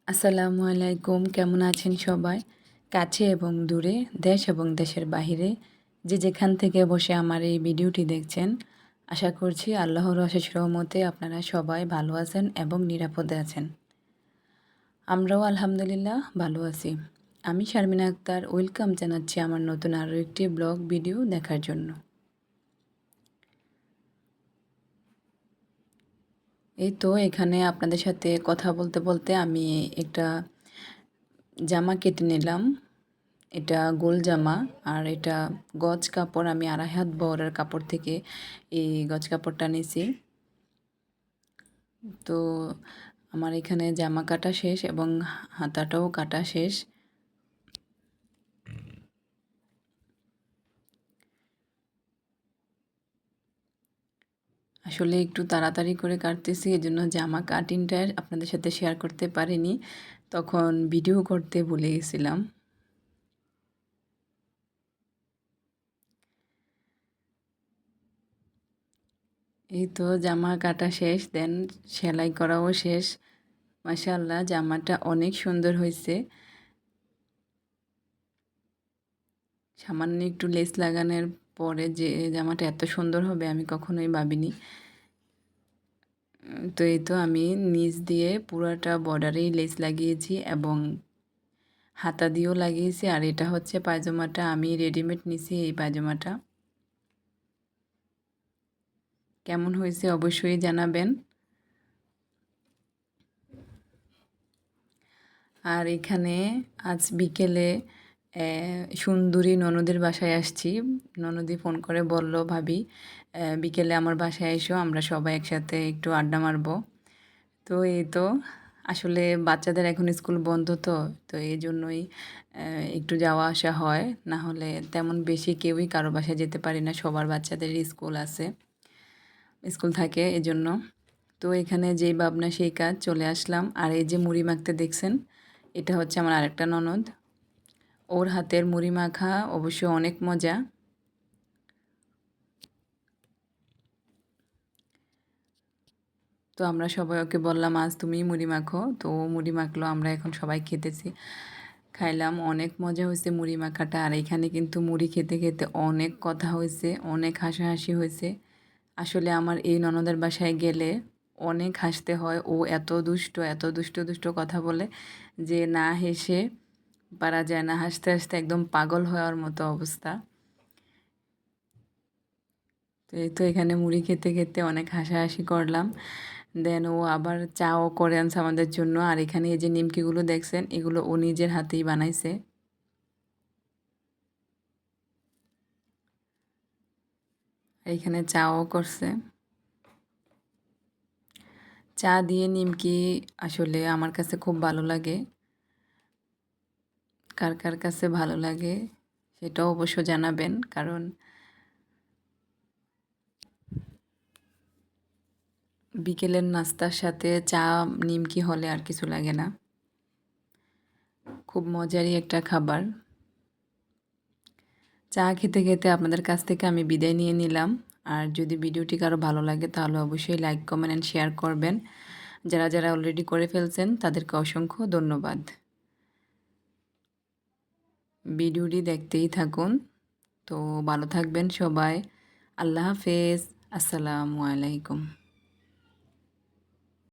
আসসালামু আলাইকুম, কেমন আছেন সবাই? কাছে এবং দূরে, দেশ এবং দেশের বাহিরে যে যেখান থেকে বসে আমার এই ভিডিওটি দেখছেন, আশা করছি আল্লাহর অশেষ রহমতে আপনারা সবাই ভালো আছেন এবং নিরাপদে আছেন। আমরাও আলহামদুলিল্লাহ ভালো আছি। আমি শারমিনা আক্তার ওয়েলকাম জানাচ্ছি আমার নতুন আরও একটি ব্লগ ভিডিও দেখার জন্য। এই তো এখানে আপনাদের সাথে কথা বলতে বলতে আমি একটা জামা কেটে নিলাম। এটা গোল জামা আর এটা গজ কাপড়। আমি 2.5 হাত বহরের কাপড় থেকে এই গজ কাপড়টা নিছি। তো আমার এখানে জামা কাটা শেষ এবং হাতাটাও কাটা শেষ। আসলে একটু তাড়াতাড়ি করে কাটতেছি, এজন্য জামা কাটিংটা আপনাদের সাথে শেয়ার করতে পারিনি। তখন ভিডিও করতে ভুলে গেছিলাম। এই তো জামা কাটা শেষ, দেন সেলাই করাও শেষ। মাশাআল্লাহ, জামাটা অনেক সুন্দর হয়েছে। সামান্য একটু লেস লাগানোর পরে যে জামাটা এত সুন্দর হবে আমি কখনোই ভাবিনি। তো এই তো আমি নিচ দিয়ে পুরাটা বর্ডারেই লেস লাগিয়েছি এবং হাতা দিয়েও লাগিয়েছি। আর এটা হচ্ছে পায়জামাটা, আমি রেডিমেড নিছি এই পায়জামাটা। কেমন হয়েছে অবশ্যই জানাবেন। আর এখানে আজ বিকেলে সুন্দরী ননদের বাসায় আসছি। ননদি ফোন করে বলল, ভাবি বিকেলে আমার বাসায় এসো, আমরা সবাই একসাথে একটু আড্ডা মারবো। তো এই তো আসলে বাচ্চাদের এখন স্কুল বন্ধ, তো এই জন্যই একটু যাওয়া আসা হয়, না হলে তেমন বেশি কেউই কারো বাসায় যেতে পারি না, সবার বাচ্চাদের স্কুল আছে, স্কুল থাকে এজন্য। তো এখানে যেই ভাবনা সেই কাজ, চলে আসলাম। আর এই যে মুড়ি মাখতে দেখছেন, এটা হচ্ছে আমার আরেকটা ননদ। ওর হাতের মুড়ি মাখা অবশ্য অনেক মজা। তো আমরা সবাই ওকে বললাম, আজ তুমিই মুড়ি মাখো। তো ও মুড়ি মাখলো, আমরা এখন সবাই খেতেছি, খাইলাম। অনেক মজা হয়েছে মুড়ি মাখাটা। আর এখানে কিন্তু মুড়ি খেতে খেতে অনেক কথা হয়েছে, অনেক হাসাহাসি হয়েছে। আসলে আমার এই ননদের বাসায় গেলে অনেক হাসতে হয়। ও এত দুষ্ট, এত দুষ্ট দুষ্ট কথা বলে যে না হেসে পারা যায় না, হাসতে হাসতে একদম পাগল হওয়ার মতো অবস্থা। তো এই তো এখানে মুড়ি খেতে খেতে অনেক হাসাহাসি করলাম। দেন ও আবার চাও করে আনছে আমাদের জন্য। আর এখানে এই যে নিমকিগুলো দেখছেন, এগুলো ও নিজের হাতেই বানাইছে। এইখানে চাও করছে। চা দিয়ে নিমকি আসলে আমার কাছে খুব ভালো লাগে। কার কার কাছে ভালো লাগে সেটাও অবশ্য জানাবেন, কারণ বিকেলের নাস্তার সাথে চা নিমকি হলে আর কিছু লাগে না। খুব মজারই একটা খাবার। চা খেতে খেতে আপনাদের কাছ থেকে আমি বিদায় নিয়ে নিলাম। আর যদি ভিডিওটি কারো ভালো লাগে তাহলে অবশ্যই লাইক, কমেন্ট অ্যান্ড শেয়ার করবেন। যারা যারা অলরেডি করে ফেলছেন তাদেরকে অসংখ্য ধন্যবাদ। ভিডিওটি দেখতেই থাকুন। তো ভালো থাকবেন সবাই। আল্লাহ হাফেজ। আসসালামু আলাইকুম।